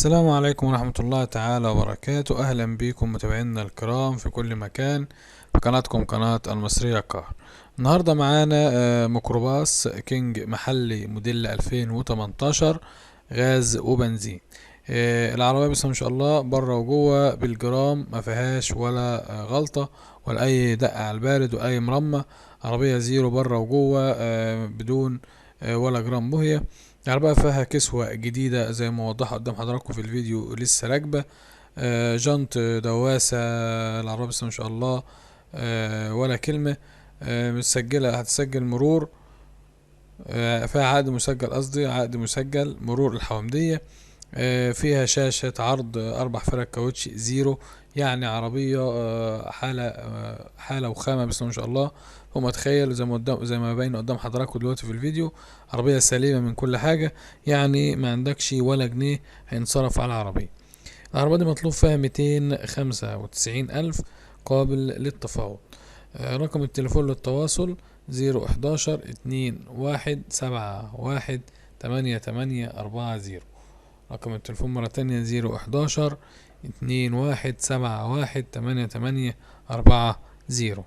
السلام عليكم ورحمة الله تعالى وبركاته. أهلا بكم متابعينا الكرام في كل مكان في قناتكم قناة المصرية كار. النهاردة معانا ميكروباص كينج محلي موديل 2018 غاز وبنزين. العربية بس ما شاء الله بره وجوه بالجرام ما فيهاش ولا غلطة ولا أي دقة على البارد وأي مرمى. عربية زيرو بره وجوه بدون ولا جرام بوهية. العربية فيها كسوة جديدة زي ما وضحها قدام حضراتكم في الفيديو لسه راكبة. جنط دواسة. العربية بس ما شاء الله ولا كلمة. مسجلة، هتسجل مرور. فيها عقد مسجل، قصدي عقد مسجل مرور الحوامدية. فيها شاشة عرض 4 فرق كاوتش زيرو. يعني عربية حالة وخامة بس ما شاء الله. هم تخيل زي ما باين قدام حضراتكم دلوقتي في الفيديو. عربية سليمة من كل حاجة، يعني ما عندكش ولا جنيه هينصرف على العربية. العربية دي مطلوب فيها 295 ألف قابل للتفاوض. رقم التليفون للتواصل 011 2 1 7 1 8 8 4 0. رقم التليفون مرة تانية 011 2 1 7 1 8 8 4 0.